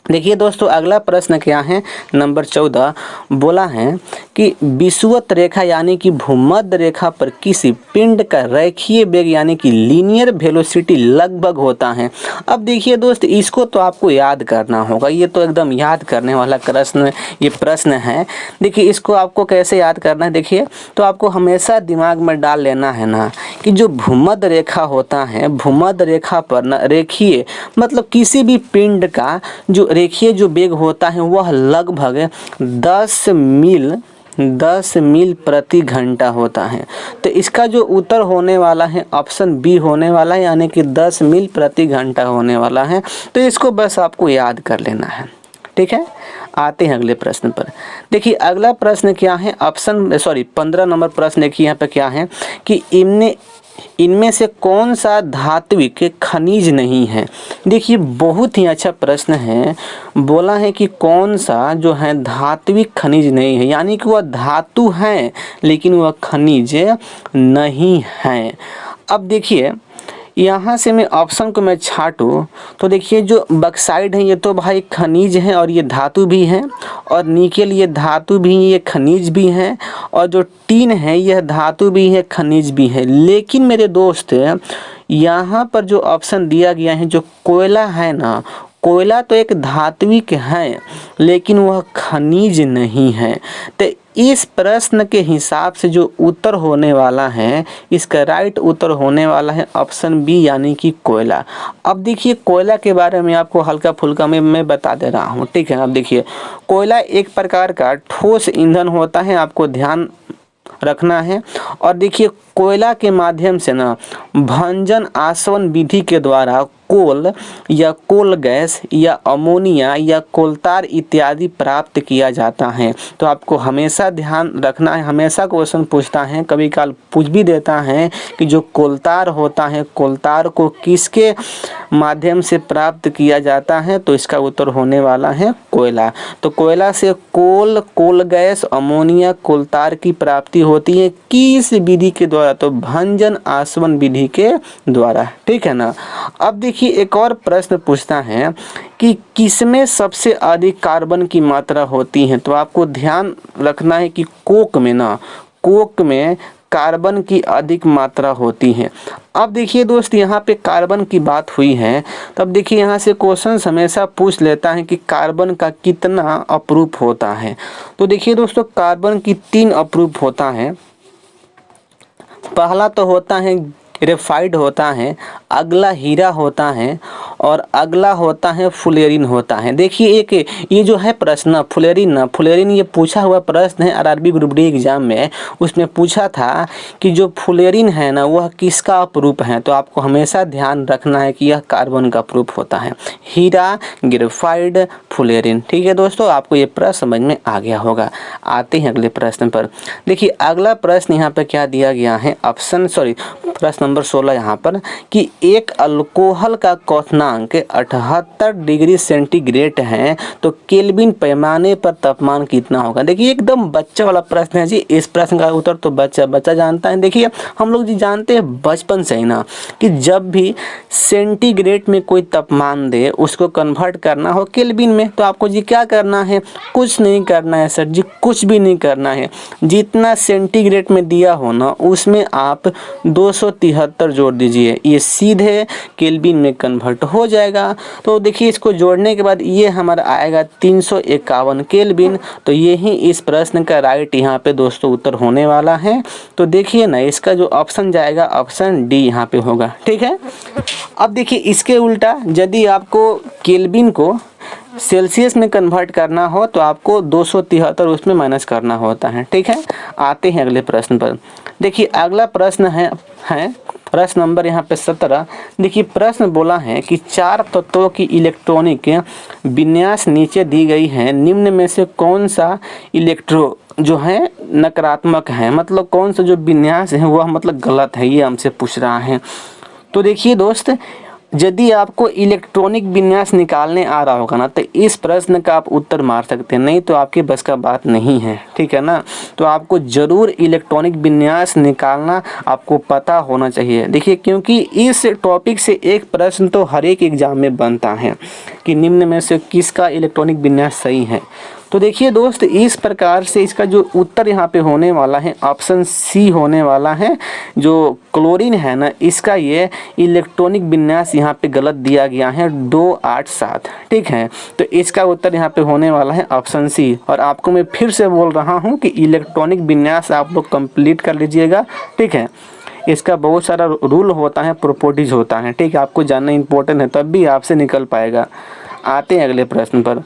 देखिए दोस्तों अगला प्रश्न क्या है, नंबर 14 बोला है कि विषुवत रेखा यानी कि भूमध्य रेखा पर किसी पिंड का रेखीय वेग यानी कि लीनियर वेलोसिटी लगभग होता है। अब देखिए दोस्त इसको तो आपको याद करना होगा, ये तो एकदम याद करने वाला प्रश्न है। देखिए इसको आपको कैसे याद करना है, देखिए तो आपको हमेशा दिमाग में डाल लेना है ना कि जो भूमध्य रेखा होता है, भूमध्य रेखा पर ना रेखीय मतलब किसी भी पिंड का जो रेखीय जो वेग होता है वह लगभग 10 मील प्रति घंटा होता है। तो इसका जो उत्तर होने वाला है ऑप्शन बी होने वाला है, यानी कि 10 मील प्रति घंटा होने वाला है। तो इसको बस आपको याद कर लेना है। ठीक है, आते हैं अगले प्रश्न पर। देखिए अगला प्रश्न क्या है, 15 नंबर प्रश्न देखिए यहाँ पे क्या है कि इनमें से कौन सा धात्विक खनिज नहीं है। देखिए बहुत ही अच्छा प्रश्न है, बोला है कि कौन सा जो है धात्विक खनिज नहीं है, यानी कि वह धातु है लेकिन वह खनिज नहीं है। अब देखिए यहाँ से मैं ऑप्शन को मैं छाटूँ तो देखिए जो बक्साइड है ये तो भाई खनिज है और ये धातु भी है, और निकेल ये धातु भी ये खनिज भी है, और जो टीन है यह धातु भी है खनिज भी है। लेकिन मेरे दोस्त यहाँ पर जो ऑप्शन दिया गया है जो कोयला है ना, कोयला तो एक धात्विक है लेकिन वह खनिज नहीं है। तो इस प्रश्न के हिसाब से जो उत्तर होने वाला है, इसका राइट उत्तर होने वाला है ऑप्शन बी यानी कि कोयला। अब देखिए कोयला के बारे में आपको हल्का फुल्का मैं बता दे रहा हूँ, ठीक है। अब देखिए कोयला एक प्रकार का ठोस ईंधन होता है, आपको ध्यान रखना है। और देखिए कोयला के माध्यम से ना भंजन आसवन विधि के द्वारा कोल या कोल गैस या अमोनिया या कोलतार इत्यादि प्राप्त किया जाता है। तो आपको हमेशा ध्यान रखना है, हमेशा क्वेश्चन पूछता है, कभी काल पूछ भी देता है कि जो कोलतार होता है, कोलतार को किसके माध्यम से प्राप्त किया जाता है, तो इसका उत्तर होने वाला है कोयला। तो कोयला से कोल, कोल गैस, अमोनिया, कोलतार की प्राप्ति होती है किस विधि के द्वारा, तो भंजन आसवन विधि के द्वारा, ठीक है ना। अब देखिए एक और प्रश्न पूछता है कि किसमें सबसे अधिक कार्बन की मात्रा होती है। तो आपको ध्यान रखना है कि कोक में ना, कोक में कार्बन की अधिक मात्रा होती है। अब देखिए दोस्त यहाँ पे कार्बन की बात हुई है, तब देखिए यहाँ से क्वेश्चन हमेशा पूछ लेता है कि कार्बन का कितना अपरूप होता है। तो देखिए दोस्तों कार्बन की 3 अपरूप होता है। पहला तो होता है ग्रेफाइट होता है, अगला हीरा होता है, और अगला होता है फुलेरिन होता है। देखिए एक ये जो है प्रश्न फुलेरिन ये पूछा हुआ प्रश्न है आरआरबी ग्रुप डी एग्जाम में, उसमें पूछा था कि जो फुलेरिन है ना वह किसका अपरूप है। तो आपको हमेशा ध्यान रखना है कि यह कार्बन का अपरूप होता है, हीरा, ग्रेफाइट, फुलेरिन, ठीक है दोस्तों। आपको ये प्रश्न समझ में आ गया होगा। आते हैं अगले प्रश्न पर। देखिए अगला प्रश्न यहाँ पर क्या दिया गया है, प्रश्न नंबर 16 यहाँ पर कि एक अल्कोहल का क्वथनांक 78 डिग्री सेंटीग्रेड है तो केल्विन पैमाने पर तापमान कितना होगा। देखिए एकदम बच्चा वाला प्रश्न है जी, इस प्रश्न का उत्तर तो बच्चा जानता है। देखिए हम लोग जी जानते हैं बचपन से ही ना कि जब भी सेंटीग्रेड में कोई तापमान दे उसको कन्वर्ट करना हो केल्विन में, तो आपको जी क्या करना है, कुछ नहीं करना है सर जी, कुछ भी नहीं करना है। जितना सेंटीग्रेड में दिया हो ना उसमें आप 273 जोड़ दीजिए, ये सीधे केल्विन में कन्वर्ट हो जाएगा। तो देखिए इसको जोड़ने के बाद ये हमारा आएगा 351 केल्विन। तो ये ही इस प्रश्न का राइट यहाँ पे दोस्तों उत्तर होने वाला है। तो देखिए ना इसका जो ऑप्शन जाएगा ऑप्शन डी यहाँ पे होगा, ठीक है। अब देखिए इसके उल्टा यदि आपको केल्विन को सेल्सियस में कन्वर्ट करना हो तो आपको 273 उसमें माइनस करना होता है, ठीक है। आते हैं अगले प्रश्न पर। देखिए अगला प्रश्न है प्रश्न नंबर यहाँ पे 17। देखिए प्रश्न बोला है कि 4 तत्वों की इलेक्ट्रॉनिक विन्यास नीचे दी गई है, निम्न में से कौन सा इलेक्ट्रो जो है नकारात्मक है, मतलब कौन सा जो विन्यास है वह मतलब गलत है, ये हमसे पूछ रहा है। तो देखिए दोस्त यदि आपको इलेक्ट्रॉनिक विन्यास निकालने आ रहा होगा ना तो इस प्रश्न का आप उत्तर मार सकते हैं, नहीं तो आपके बस का बात नहीं है, ठीक है ना। तो आपको ज़रूर इलेक्ट्रॉनिक विन्यास निकालना आपको पता होना चाहिए। देखिए क्योंकि इस टॉपिक से एक प्रश्न तो हर एक एग्जाम में बनता है कि निम्न में से किसका इलेक्ट्रॉनिक विन्यास सही है। तो देखिए दोस्त इस प्रकार से इसका जो उत्तर यहाँ पे होने वाला है ऑप्शन सी होने वाला है। जो क्लोरीन है ना इसका ये इलेक्ट्रॉनिक विन्यास यहाँ पे गलत दिया गया है 287, ठीक है। तो इसका उत्तर यहाँ पे होने वाला है ऑप्शन सी। और आपको मैं फिर से बोल रहा हूँ कि इलेक्ट्रॉनिक विन्यास आप लोग कंप्लीट कर लीजिएगा, ठीक है। इसका बहुत सारा रूल होता है, प्रॉपर्टीज होता है, ठीक है। आपको जानना इम्पोर्टेंट है तब भी आपसे निकल पाएगा। आते हैं अगले प्रश्न पर।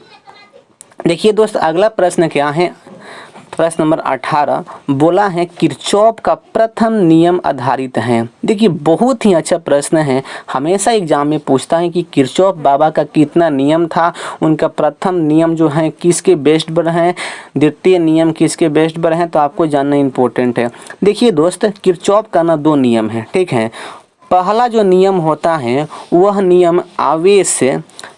देखिए दोस्त अगला प्रश्न क्या है, प्रश्न नंबर 18 बोला है किरचॉफ का प्रथम नियम आधारित है। देखिए बहुत ही अच्छा प्रश्न है, हमेशा एग्जाम में पूछता है कि किरचॉफ बाबा का कितना नियम था, उनका प्रथम नियम जो है किसके बेस्ड पर है, द्वितीय नियम किसके बेस्ड पर है, तो आपको जानना इम्पोर्टेंट है। देखिए दोस्त किरचॉफ का ना 2 नियम है, ठीक है। पहला जो नियम होता है वह नियम आवेश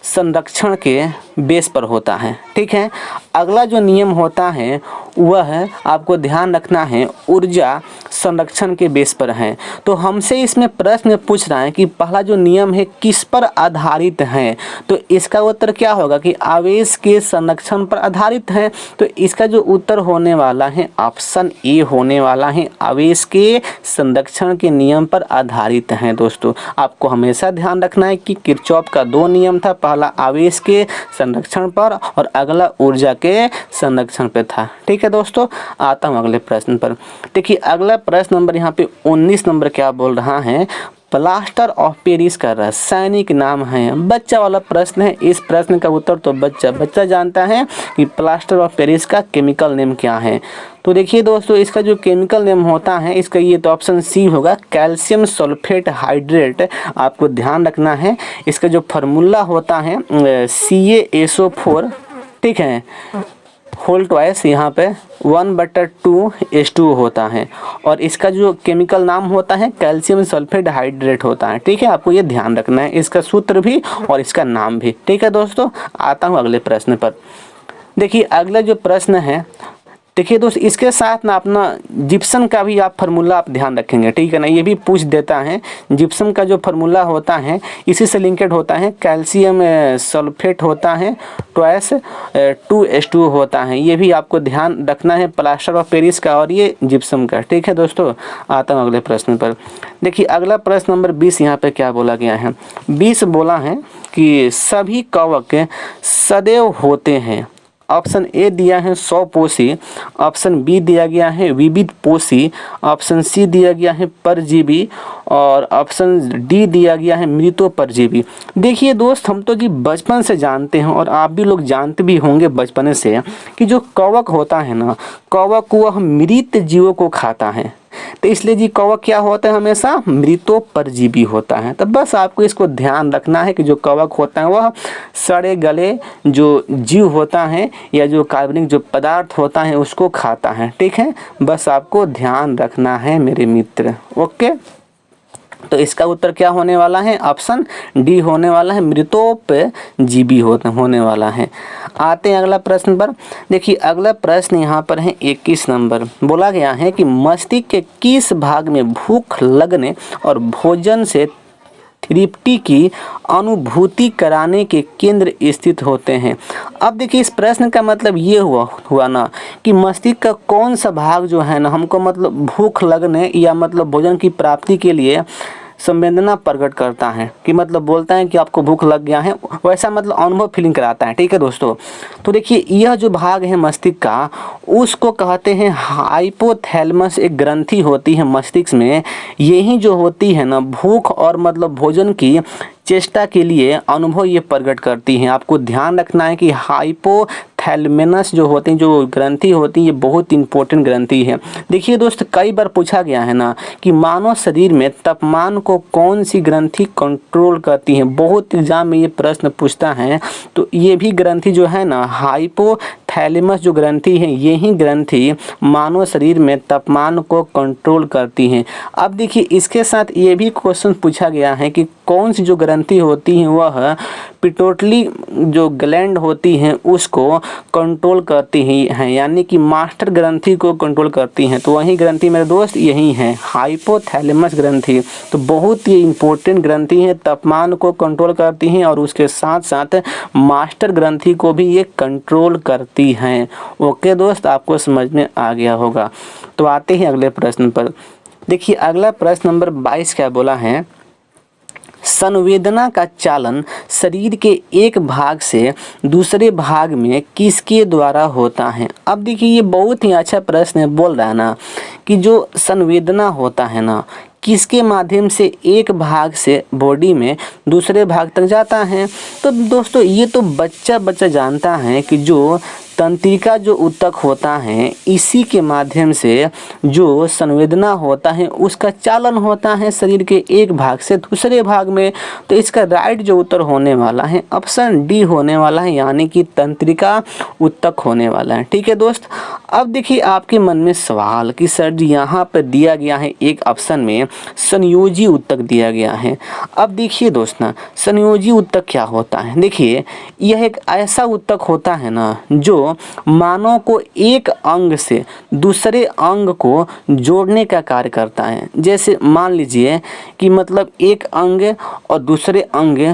संरक्षण के बेस पर होता है, ठीक है। अगला जो नियम होता है वह आपको ध्यान रखना है ऊर्जा संरक्षण के बेस पर है। तो हमसे इसमें प्रश्न पूछ रहा है कि पहला जो नियम है किस पर आधारित है, तो इसका उत्तर क्या होगा कि आवेश के संरक्षण पर आधारित है। तो इसका जो उत्तर होने वाला है ऑप्शन ए होने वाला है, आवेश के संरक्षण के नियम पर आधारित है। दोस्तों आपको हमेशा ध्यान रखना है कि किरचॉफ का 2 नियम था, पहला आवेश के संरक्षण पर और अगला ऊर्जा के संरक्षण पे था, ठीक है। दोस्तों आता हूँ अगले प्रश्न पर। देखिए अगला प्रश्न नंबर यहाँ पे 19 नंबर क्या बोल रहा है, प्लास्टर ऑफ पेरिस का रासायनिक नाम है। बच्चा वाला प्रश्न है, इस प्रश्न का उत्तर तो बच्चा जानता है कि प्लास्टर ऑफ पेरिस का केमिकल नेम क्या है। तो देखिए दोस्तों इसका जो केमिकल नेम होता है इसका ये तो ऑप्शन सी होगा, कैल्शियम सल्फेट हाइड्रेट। आपको ध्यान रखना है इसका जो फार्मूला होता है CaSO4, ठीक है, होल ट्वाइस यहाँ पे 1/2H2O होता है और इसका जो केमिकल नाम होता है कैल्शियम सल्फेट हाइड्रेट होता है, ठीक है। आपको ये ध्यान रखना है, इसका सूत्र भी और इसका नाम भी, ठीक है। दोस्तों आता हूँ अगले प्रश्न पर। देखिए अगला जो प्रश्न है, देखिए दोस्त इसके साथ ना अपना जिप्सम का भी आप फार्मूला आप ध्यान रखेंगे, ठीक है ना, ये भी पूछ देता है। जिप्सम का जो फार्मूला होता है इसी से लिंकेड होता है, कैल्शियम सल्फेट होता है ट्वाइस 2H2O होता है। ये भी आपको ध्यान रखना है प्लास्टर ऑफ पेरिस का और ये जिप्सम का, ठीक है। दोस्तों आता हूँ अगले प्रश्न पर। देखिए अगला प्रश्न नंबर 20 यहाँ पे क्या बोला गया है, 20 बोला है कि सभी कवक सदैव होते हैं। ऑप्शन ए दिया है 100 पोषी, ऑप्शन बी दिया गया है विविध पोषी, ऑप्शन सी दिया गया है परजीवी और ऑप्शन डी दिया गया है मृतो परजीवी। देखिए दोस्त हम तो जी बचपन से जानते हैं और आप भी लोग जानते भी होंगे बचपन से कि जो कवक होता है ना, कवक वह मृत जीवों को खाता है, तो इसलिए जी कवक क्या होता है हमेशा मृतो परजीवी होता है। तो बस आपको इसको ध्यान रखना है कि जो कवक होता है वह सड़े गले जो जीव होता है या जो कार्बनिक जो पदार्थ होता है उसको खाता है, ठीक है। बस आपको ध्यान रखना है मेरे मित्र, ओके। तो इसका उत्तर क्या होने वाला है, ऑप्शन डी होने वाला है, मृतोपजीवी होने वाला है। आते हैं अगला प्रश्न पर। देखिए अगला प्रश्न यहाँ पर है 21 नंबर। बोला गया है कि मस्तिष्क के किस भाग में भूख लगने और भोजन से तृप्ति की अनुभूति कराने के केंद्र स्थित होते हैं। अब देखिए इस प्रश्न का मतलब ये हुआ ना कि मस्तिष्क का कौन सा भाग जो है ना हमको मतलब भूख लगने या मतलब भोजन की प्राप्ति के लिए संवेदना प्रकट करता है, कि मतलब बोलता है कि आपको भूख लग गया है, वैसा मतलब अनुभव फीलिंग कराता है, ठीक है दोस्तों। तो देखिए यह जो भाग है मस्तिष्क का उसको कहते हैं हाइपोथैलेमस। एक ग्रंथि होती है मस्तिष्क में, यही जो होती है ना भूख और मतलब भोजन की चेष्टा के लिए अनुभव ये प्रकट करती हैं। आपको ध्यान रखना है कि हाइपोथैलेमस जो होती हैं जो ग्रंथि होती है ये बहुत इंपॉर्टेंट ग्रंथि है। देखिए दोस्त कई बार पूछा गया है ना कि मानव शरीर में तापमान को कौन सी ग्रंथि कंट्रोल करती है, बहुत एग्जाम में ये प्रश्न पूछता है। तो ये भी ग्रंथि जो है ना हाइपोथैलेमस जो ग्रंथि है यही ग्रंथि मानव शरीर में तापमान को कंट्रोल करती हैं। अब देखिए इसके साथ ये भी क्वेश्चन पूछा गया है कि कौन सी जो ग्रंथि होती हैं वह पिट्यूटरी जो ग्लैंड होती हैं उसको कंट्रोल करती हैं, यानी कि मास्टर ग्रंथि को कंट्रोल करती हैं। तो वही ग्रंथि मेरे दोस्त यही है हाइपोथैलेमस ग्रंथि। तो बहुत ही इंपॉर्टेंट ग्रंथि है, तापमान को कंट्रोल करती हैं और उसके साथ साथ मास्टर ग्रंथि को भी ये कंट्रोल करती हैं। ओके दोस्त आपको समझ में आ गया होगा। तो आते हैं अगले प्रश्न पर। देखिए अगला प्रश्न नंबर 22 क्या बोला है, संवेदना का चालन शरीर के एक भाग से दूसरे भाग में किसके द्वारा होता है। अब देखिए ये बहुत ही अच्छा प्रश्न है, बोल रहा है ना कि जो संवेदना होता है ना किसके माध्यम से एक भाग से बॉडी में दूसरे भाग तक जाता है। तो दोस्तों ये तो बच्चा जानता है कि जो तंत्रिका जो ऊतक होता है इसी के माध्यम से जो संवेदना होता है उसका चालन होता है शरीर के एक भाग से दूसरे भाग में। तो इसका राइट जो उत्तर होने वाला है ऑप्शन डी होने वाला है, यानी कि तंत्रिका ऊतक होने वाला है। ठीक है दोस्त, अब देखिए आपके मन में सवाल कि सर जी यहाँ पर दिया गया है एक ऑप्शन में संयोजी ऊतक दिया गया है। अब देखिए दोस्त ना, संयोजी ऊतक क्या होता है। देखिए यह एक ऐसा ऊतक होता है ना जो मानव को एक अंग से दूसरे अंग को जोड़ने का कार्य करता है। जैसे मान लीजिए कि मतलब एक अंग और दूसरे अंग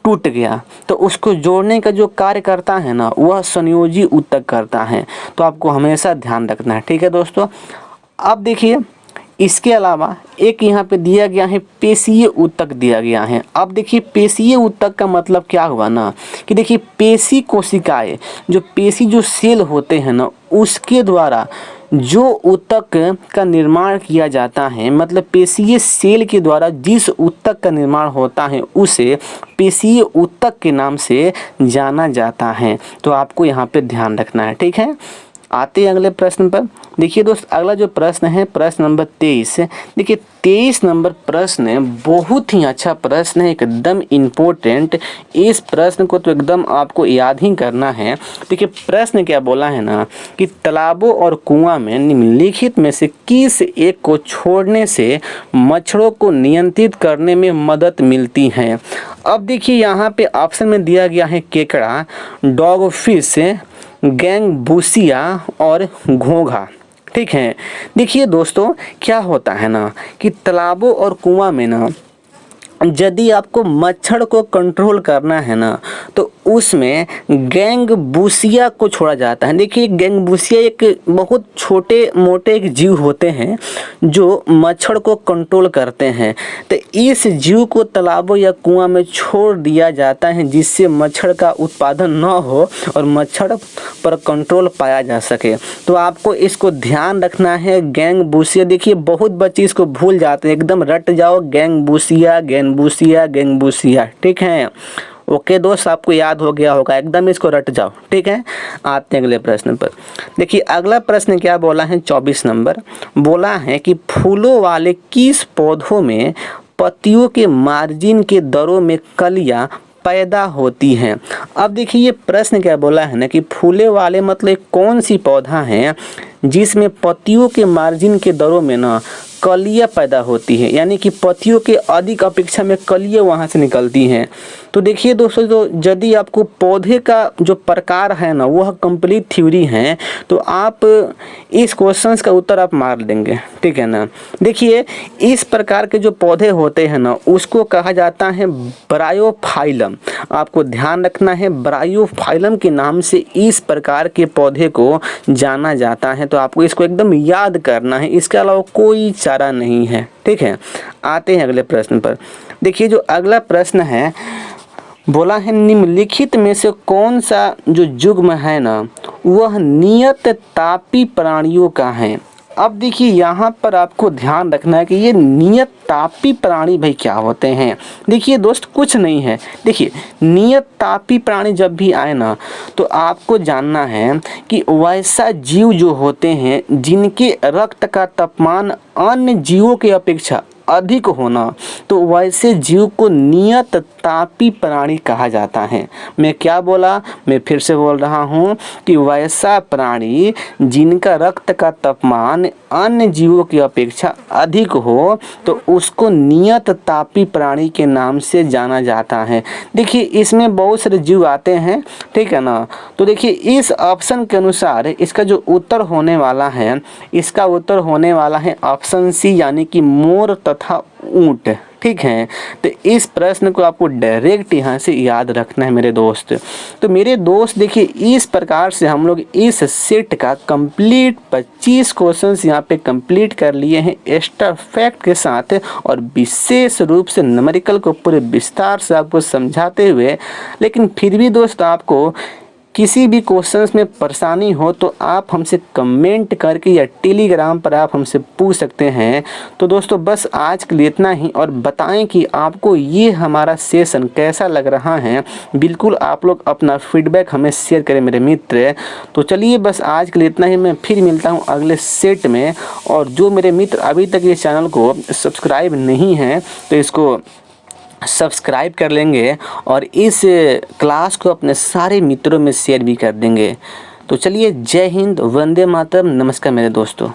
टूट गया तो उसको जोड़ने का जो कार्य करता है ना वह संयोजी ऊतक करता है। तो आपको हमेशा ध्यान रखना है। ठीक है दोस्तों, अब देखिए इसके अलावा एक यहाँ पे दिया गया है पेशीय ऊतक दिया गया है। अब देखिए पेशीय ऊतक का मतलब क्या हुआ ना कि देखिए पेशी कोशिकाएं जो पेशी जो सेल होते हैं ना उसके द्वारा जो ऊतक का निर्माण किया जाता है, मतलब पेशीय सेल के द्वारा जिस ऊतक का निर्माण होता है उसे पेशीय ऊतक के नाम से जाना जाता है। तो आपको यहाँ पे ध्यान रखना है। ठीक है, आते हैं अगले प्रश्न पर। देखिए दोस्त अगला जो प्रश्न है प्रश्न नंबर 23। देखिए 23 नंबर प्रश्न बहुत ही अच्छा प्रश्न है, एकदम इम्पोर्टेंट। इस प्रश्न को तो एकदम आपको याद ही करना है। देखिए प्रश्न क्या बोला है ना कि तालाबों और कुआं में निम्नलिखित में से किस एक को छोड़ने से मच्छरों को नियंत्रित करने में मदद मिलती है। अब देखिए यहाँ पे ऑप्शन में दिया गया है केकड़ा, डॉगफिश, गैंगबूसिया और घोंघा। ठीक है, देखिए दोस्तों क्या होता है ना कि तालाबों और कुआं में ना यदि आपको मच्छर को कंट्रोल करना है ना तो उसमें गैंगबूसिया को छोड़ा जाता है। देखिए गैंगबूसिया एक बहुत छोटे मोटे एक जीव होते हैं जो मच्छर को कंट्रोल करते हैं। तो इस जीव को तालाबों या कुआं में छोड़ दिया जाता है जिससे मच्छर का उत्पादन न हो और मच्छर पर कंट्रोल पाया जा सके। तो आपको इसको ध्यान रखना है। गैंगबूसिया, देखिए बहुत बच्चे इसको भूल जाते हैं, एकदम रट जाओ गैंगबूसिया गैंगबूसिया गैंगबूसिया। ठीक है, ओके दोस्त, आपको याद हो गया होगा, एकदम इसको रट जाओ। ठीक है, आते हैं अगले प्रश्न पर। देखिए अगला प्रश्न क्या बोला है 24 नंबर, बोला है कि फूलों वाले किस पौधों में पत्तियों के मार्जिन के दरों में कलियां पैदा होती हैं। अब देखिए ये प्रश्न क्या बोला है ना कि फूले वाले मतलब कौन सी पौधा है जिसमें पत्तियों के मार्जिन के दरों में ना कलियां पैदा होती है, यानी कि पत्तियों के अधिक अपेक्षा में कलियां वहां से निकलती हैं। तो देखिए दोस्तों, तो यदि आपको पौधे का जो प्रकार है ना वह कंप्लीट थ्योरी है तो आप इस क्वेश्चंस का उत्तर आप मार देंगे। ठीक है ना, देखिए इस प्रकार के जो पौधे होते हैं ना उसको कहा जाता है ब्रायोफाइलम। आपको ध्यान रखना है, ब्रायोफाइलम के नाम से इस प्रकार के पौधे को जाना जाता है। तो आपको इसको एकदम याद करना है, इसके अलावा कोई चारा नहीं है। ठीक है, आते हैं अगले प्रश्न पर। देखिए जो अगला प्रश्न है बोला है निम्नलिखित में से कौन सा जो युग्म है ना वह नियत तापी प्राणियों का है। अब देखिए यहाँ पर आपको ध्यान रखना है कि ये नियत तापी प्राणी भाई क्या होते हैं। देखिए दोस्त कुछ नहीं है, देखिए नियत तापी प्राणी जब भी आए ना तो आपको जानना है कि वैसा जीव जो होते हैं जिनके रक्त का तापमान अन्य जीवों की अपेक्षा अधिक होना, तो वैसे जीव को नियत तापी प्राणी कहा जाता है। मैं क्या बोला, मैं फिर से बोल रहा हूँ कि वैसा प्राणी जिनका रक्त का तापमान अन्य जीवों की अपेक्षा अधिक हो तो उसको नियत तापी प्राणी के नाम से जाना जाता है। देखिए इसमें बहुत सारे जीव आते हैं, ठीक है ना। तो देखिए इस ऑप्शन के अनुसार इसका जो उत्तर होने वाला है, इसका उत्तर होने वाला है ऑप्शन सी, यानी कि मोर तथा ऊंट। ठीक है, तो इस प्रश्न को आपको डायरेक्ट यहाँ से याद रखना है मेरे दोस्त। तो मेरे दोस्त देखिए इस प्रकार से हम लोग इस सेट का कंप्लीट 25 क्वेश्चंस यहाँ पे कंप्लीट कर लिए हैं एक्स्ट्रा फैक्ट के साथ, और विशेष रूप से न्यूमेरिकल को पूरे विस्तार से आपको समझाते हुए। लेकिन फिर भी दोस्त आपको किसी भी क्वेश्चंस में परेशानी हो तो आप हमसे कमेंट करके या टेलीग्राम पर आप हमसे पूछ सकते हैं। तो दोस्तों बस आज के लिए इतना ही, और बताएं कि आपको ये हमारा सेशन कैसा लग रहा है। बिल्कुल आप लोग अपना फीडबैक हमें शेयर करें मेरे मित्र। तो चलिए बस आज के लिए इतना ही, मैं फिर मिलता हूँ अगले सेट में। और जो मेरे मित्र अभी तक ये चैनल को सब्सक्राइब नहीं है तो इसको सब्सक्राइब कर लेंगे और इस क्लास को अपने सारे मित्रों में शेयर भी कर देंगे। तो चलिए, जय हिंद, वंदे मातरम, नमस्कार मेरे दोस्तों।